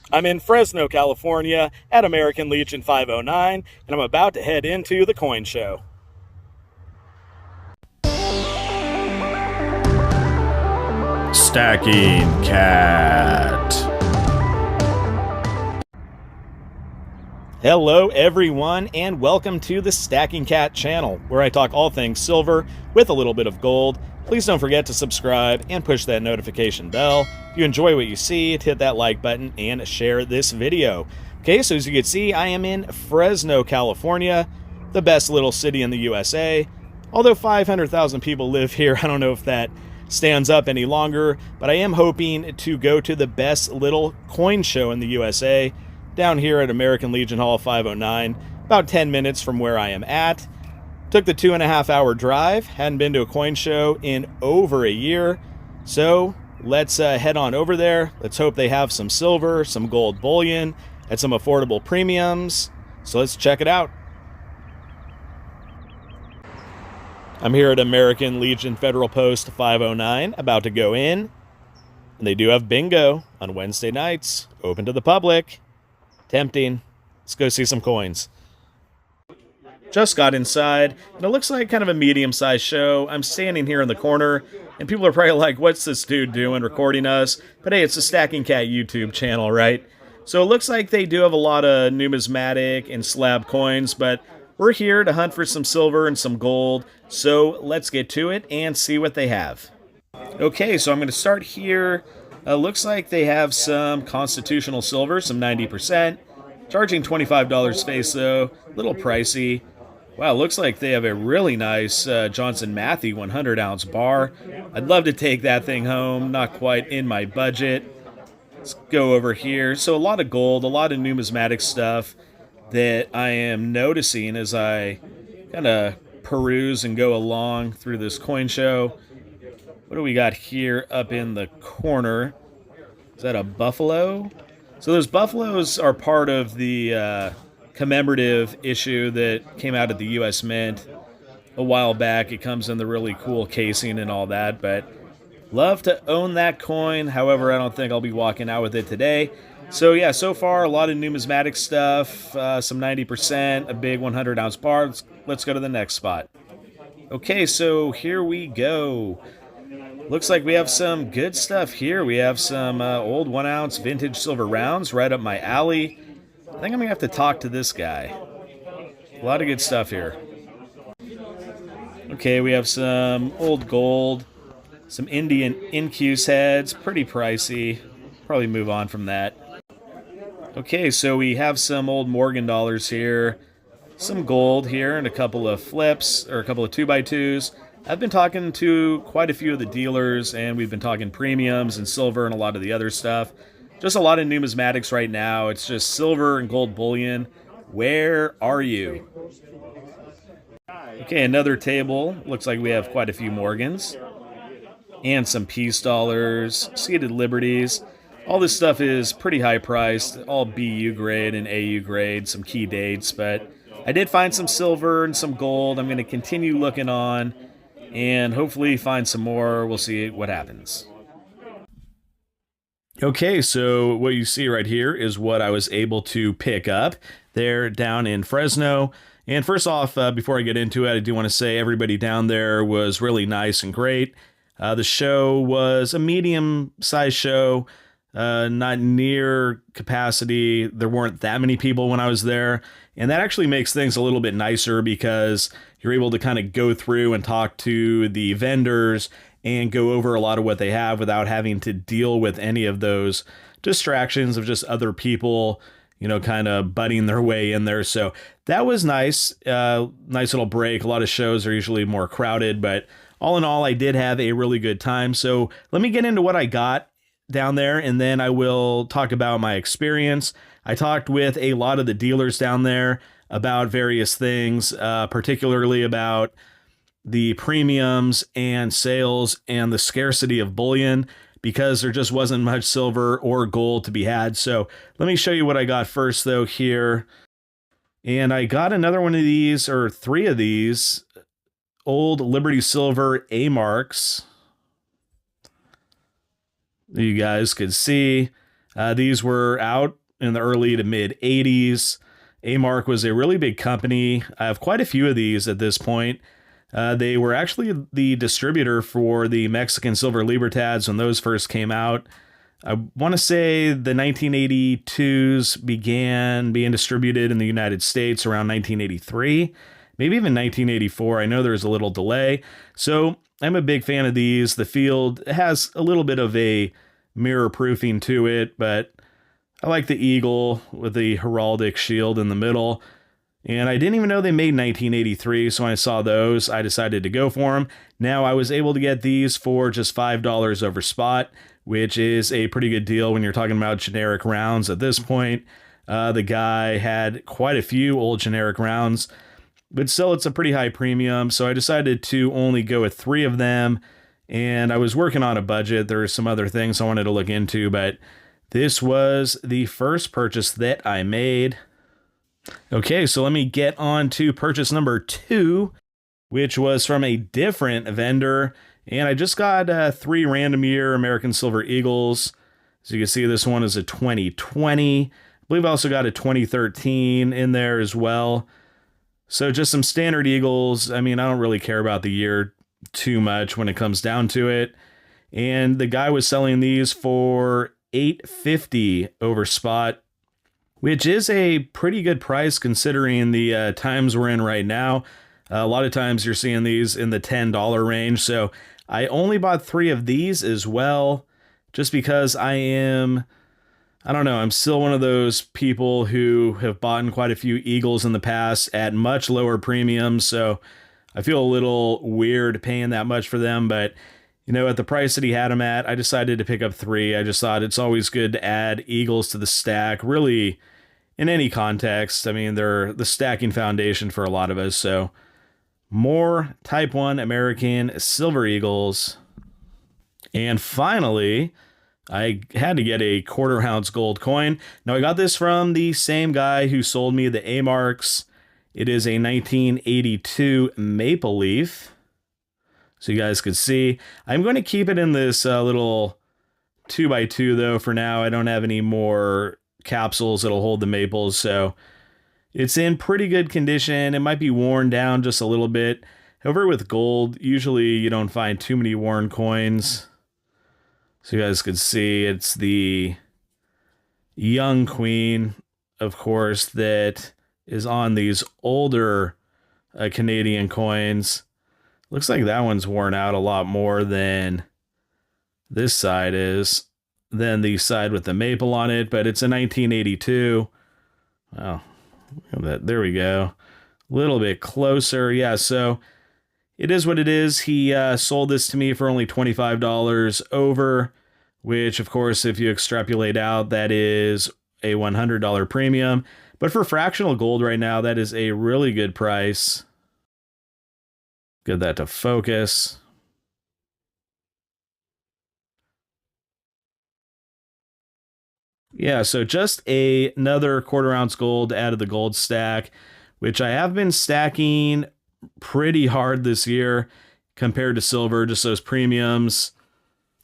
I'm in Fresno, California at American Legion 509, and I'm about to head into the coin show. Stacking Cat. Hello, everyone, and welcome to the Stacking Kat channel, where I talk all things silver with a little bit of gold. Please don't forget to subscribe and push that notification bell. If you enjoy what you see, hit that like button and share this video. Okay, so as you can see, I am in Fresno, California, the best little city in the USA. Although 500,000 people live here, I don't know if that stands up any longer, but I am hoping to go to the best little coin show in the USA, down here at American Legion Hall 509, about 10 minutes from where I am at. Took the 2.5-hour drive, hadn't been to a coin show in over a year, so let's head on over there. Let's hope they have some silver, some gold bullion, and some affordable premiums, so let's check it out. I'm here at American Legion Federal Post 509, about to go in, and they do have bingo on Wednesday nights, open to the public. Tempting. Let's go see some coins. Just got inside, and it looks like kind of a medium-sized show. I'm standing here in the corner, and people are probably like, what's this dude doing recording us? But hey, it's the Stacking Kat YouTube channel, right? So it looks like they do have a lot of numismatic and slab coins, but we're here to hunt for some silver and some gold. So let's get to it and see what they have. Okay, so I'm going to start here. Looks like they have some constitutional silver, some 90%. Charging $25 face, though. A little pricey. Wow, looks like they have a really nice Johnson Matthey 100-ounce bar. I'd love to take that thing home. Not quite in my budget. Let's go over here. So a lot of gold, a lot of numismatic stuff that I am noticing as I kind of peruse and go along through this coin show. What do we got here up in the corner? Is that a buffalo? So those buffaloes are part of the commemorative issue that came out at the U.S. Mint a while back. It comes in the really cool casing and all that, but love to own that coin. However, I don't think I'll be walking out with it today. So yeah, so far a lot of numismatic stuff, some 90%, a big 100-ounce bar. Let's go to the next spot. Okay, so here we go. Looks like we have some good stuff here. We have some old 1-ounce vintage silver rounds right up my alley. I think I'm going to have to talk to this guy. A lot of good stuff here. Okay, we have some old gold, some Indian incuse heads, pretty pricey. Probably move on from that. Okay, so we have some old Morgan dollars here, some gold here, and a couple of flips, or a couple of 2x2s. I've been talking to quite a few of the dealers, and we've been talking premiums and silver and a lot of the other stuff. Just a lot of numismatics right now. It's just silver and gold bullion. Where are you? Okay, another table. Looks like we have quite a few Morgans. And some peace dollars, seated liberties. All this stuff is pretty high priced, all BU grade and AU grade, some key dates, but I did find some silver and some gold. I'm going to continue looking on and hopefully find some more. We'll see what happens. Okay, so what you see right here is what I was able to pick up there down in Fresno. And first off, before I get into it, I do want to say everybody down there was really nice and great. The show was a medium-sized show, not near capacity. There weren't that many people when I was there, and that actually makes things a little bit nicer because you're able to kind of go through and talk to the vendors and go over a lot of what they have without having to deal with any of those distractions of just other people, you know, kind of butting their way in there. So that was nice. Nice little break. A lot of shows are usually more crowded, but all in all, I did have a really good time. So let me get into what I got down there, and then I will talk about my experience. I talked with a lot of the dealers down there about various things, particularly about the premiums and sales and the scarcity of bullion, because there just wasn't much silver or gold to be had. So let me show you what I got first, though, here. And I got another one of these, or 3 of these, old Liberty Silver A-marks. You guys could see. These were out in the early to mid 80s. A-Mark was a really big company. I have quite a few of these at this point. They were actually the distributor for the Mexican Silver Libertads when those first came out. I want to say the 1982s began being distributed in the United States around 1983, maybe even 1984. I know there was a little delay. So I'm a big fan of these. The field has a little bit of a mirror proofing to it, but I like the eagle with the heraldic shield in the middle. And I didn't even know they made 1983, so when I saw those, I decided to go for them. Now, I was able to get these for just $5 over spot, which is a pretty good deal when you're talking about generic rounds at this point. The guy had quite a few old generic rounds, but still it's a pretty high premium, so I decided to only go with 3 of them, and I was working on a budget. There were some other things I wanted to look into, but this was the first purchase that I made. Okay, so let me get on to purchase number 2, which was from a different vendor. And I just got 3 random year American Silver Eagles. As you can see, this one is a 2020. I believe I also got a 2013 in there as well. So just some standard Eagles. I mean, I don't really care about the year too much when it comes down to it. And the guy was selling these for $8.50 over spot, which is a pretty good price considering the times we're in right now. A lot of times you're seeing these in the $10 range. So I only bought 3 of these as well, just because I don't know, I'm still one of those people who have bought quite a few Eagles in the past at much lower premiums. So I feel a little weird paying that much for them, but you know, at the price that he had them at, I decided to pick up 3. I just thought it's always good to add Eagles to the stack, really, in any context. I mean, they're the stacking foundation for a lot of us. So more Type 1 American Silver Eagles. And finally, I had to get a 1/4 ounce gold coin. Now, I got this from the same guy who sold me the A-Marks. It is a 1982 Maple Leaf. So you guys could see. I'm going to keep it in this little 2x2 though for now. I don't have any more capsules that'll hold the maples, so it's in pretty good condition. It might be worn down just a little bit. However, with gold, usually you don't find too many worn coins. So you guys could see it's the young queen, of course, that is on these older Canadian coins. Looks like that one's worn out a lot more than this side is, than the side with the maple on it, but it's a 1982. Wow, there we go. A little bit closer. Yeah, so it is what it is. He sold this to me for only $25 over, which, of course, if you extrapolate out, that is a $100 premium. But for fractional gold right now, that is a really good price. Get that to focus. Yeah, so just another 1/4 ounce gold out of the gold stack, which I have been stacking pretty hard this year compared to silver, just those premiums.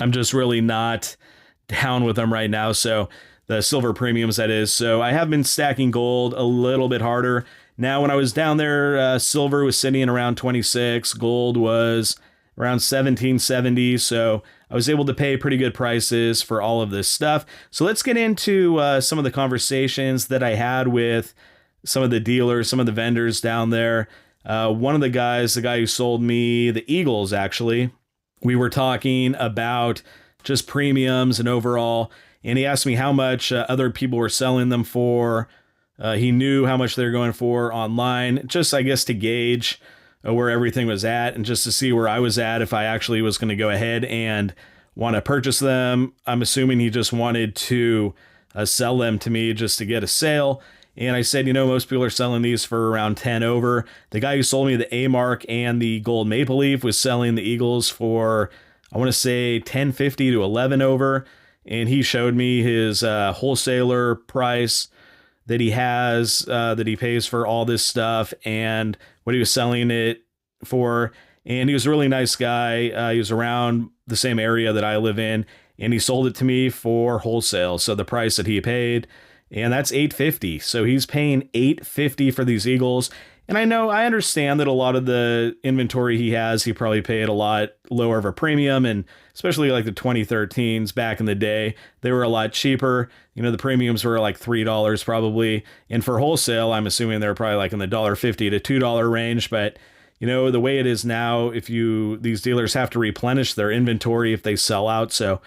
I'm just really not down with them right now, so the silver premiums, that is. So I have been stacking gold a little bit harder. Now, when I was down there, silver was sitting around 26, gold was around 1770, so I was able to pay pretty good prices for all of this stuff. So let's get into some of the conversations that I had with some of the dealers, some of the vendors down there. One of the guys, the guy who sold me the Eagles, actually, we were talking about just premiums and overall, and he asked me how much other people were selling them for. He knew how much they're going for online, just, I guess, to gauge where everything was at and just to see where I was at if I actually was going to go ahead and want to purchase them. I'm assuming he just wanted to sell them to me just to get a sale. And I said, you know, most people are selling these for around 10 over. The guy who sold me the A-Mark and the gold maple leaf was selling the Eagles for, I want to say, 10.50 to 11 over. And he showed me his wholesaler price that he has, that he pays for all this stuff and what he was selling it for. And he was a really nice guy. He was around the same area that I live in. and he sold it to me for wholesale. So the price that he paid, and that's $850. So he's paying $850 for these Eagles. And I understand that a lot of the inventory he has, he probably paid a lot lower of a premium, and especially like the 2013s back in the day, they were a lot cheaper. You know, the premiums were like $3 probably. And for wholesale, I'm assuming they're probably like in the $1.50 to $2 range. But, you know, the way it is now, these dealers have to replenish their inventory if they sell out. So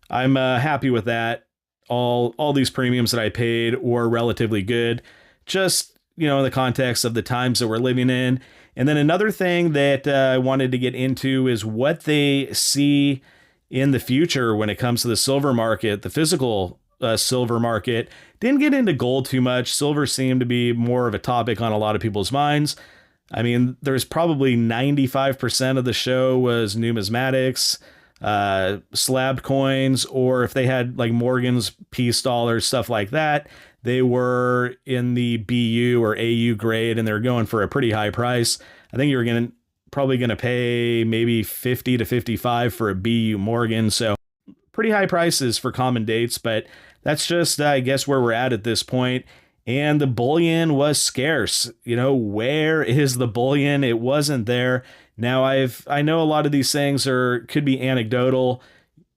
I'm happy with that. All these premiums that I paid were relatively good. Just, you know, in the context of the times that we're living in. And then another thing that I wanted to get into is what they see in the future when it comes to the silver market, the physical silver market. Didn't get into gold too much. Silver seemed to be more of a topic on a lot of people's minds. I mean, there's probably 95% of the show was numismatics, slabbed coins, or if they had like Morgan's peace dollars, stuff like that, they were in the BU or AU grade, and they're going for a pretty high price. I think you're probably going to pay maybe 50 to 55 for a BU Morgan. So pretty high prices for common dates, but that's just, I guess, where we're at this point. And the bullion was scarce. You know, where is the bullion? It wasn't there. Now I know a lot of these things could be anecdotal.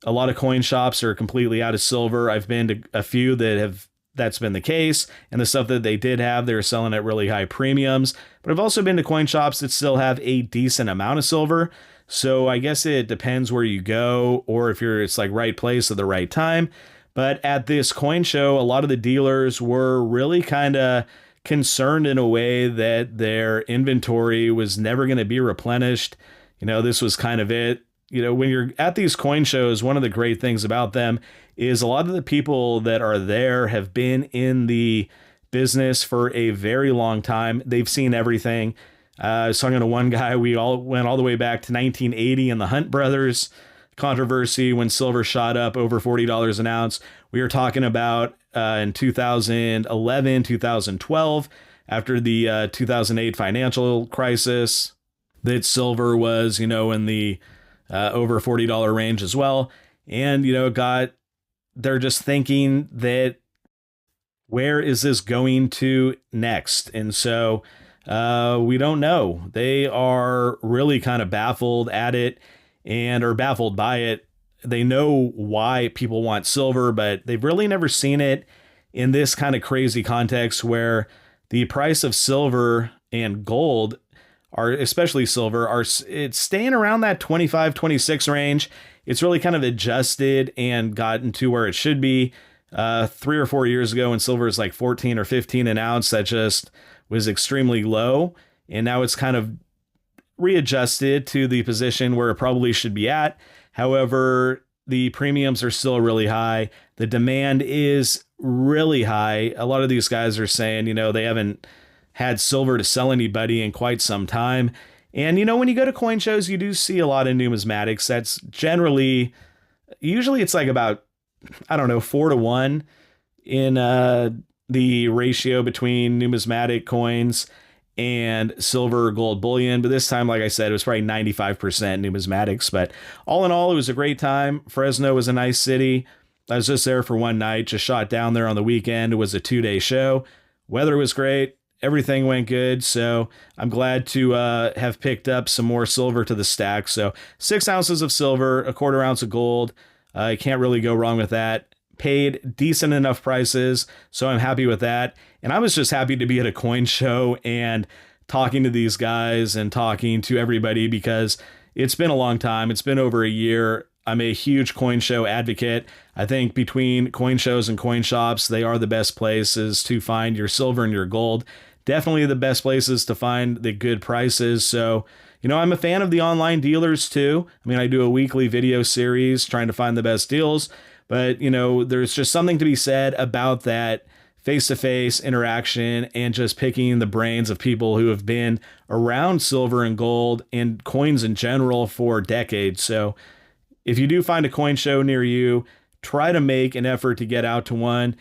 A lot of coin shops are completely out of silver. I've been to a few that's been the case, and the stuff that they did have, they were selling at really high premiums. But I've also been to coin shops that still have a decent amount of silver. So I guess it depends where you go, or if it's like right place at the right time. But at this coin show, a lot of the dealers were really kind of concerned in a way that their inventory was never going to be replenished. You know, this was kind of it. You know, when you're at these coin shows, one of the great things about them is a lot of the people that are there have been in the business for a very long time. They've seen everything. I was talking to one guy, we all went all the way back to 1980 and the Hunt Brothers controversy when silver shot up over $40 an ounce. We were talking about in 2011, 2012, after the 2008 financial crisis, that silver was, you know, in the over $40 range as well. And, you know, they're just thinking that where is this going to next? And so we don't know. They are really kind of baffled at it and are baffled by it. They know why people want silver, but they've really never seen it in this kind of crazy context where the price of silver and gold especially silver, it's staying around that 25, 26 range. It's really kind of adjusted and gotten to where it should be. 3 or 4 years ago when silver was like 14 or 15 an ounce, that just was extremely low. And now it's kind of readjusted to the position where it probably should be at. However, the premiums are still really high. The demand is really high. A lot of these guys are saying, you know, they haven't had silver to sell anybody in quite some time. And, you know, when you go to coin shows, you do see a lot of numismatics. That's usually it's like about, 4-1 in the ratio between numismatic coins and silver or gold bullion. But this time, like I said, it was probably 95% numismatics. But all in all, it was a great time. Fresno was a nice city. I was just there for one night, just shot down there on the weekend. It was a 2-day show. Weather was great. Everything went good, so I'm glad to have picked up some more silver to the stack. So 6 ounces of silver, a 1/4 ounce of gold. I can't really go wrong with that. Paid decent enough prices, so I'm happy with that. And I was just happy to be at a coin show and talking to these guys and talking to everybody because it's been a long time. It's been over a year. I'm a huge coin show advocate. I think between coin shows and coin shops, they are the best places to find your silver and your gold. Definitely the best places to find the good prices. So, you know, I'm a fan of the online dealers too. I mean, I do a weekly video series trying to find the best deals, but, you know, there's just something to be said about that face-to-face interaction and just picking the brains of people who have been around silver and gold and coins in general for decades. So if you do find a coin show near you, try to make an effort to get out to one.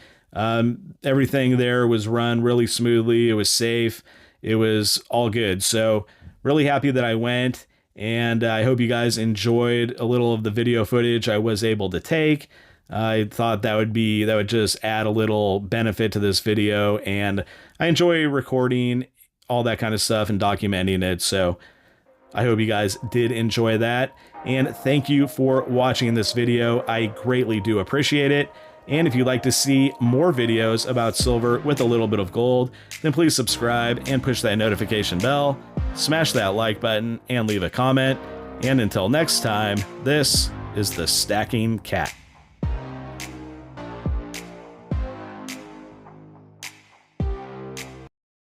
Everything there was run really smoothly. It was safe. It was all good. So really happy that I went. and I hope you guys enjoyed a little of the video footage I was able to take. I thought that would just add a little benefit to this video, and I enjoy recording all that kind of stuff and documenting it, so I hope you guys did enjoy that, and thank you for watching this video. I greatly do appreciate it. And if you'd like to see more videos about silver with a little bit of gold, then please subscribe and push that notification bell, smash that like button, and leave a comment. And until next time, this is the Stacking Cat.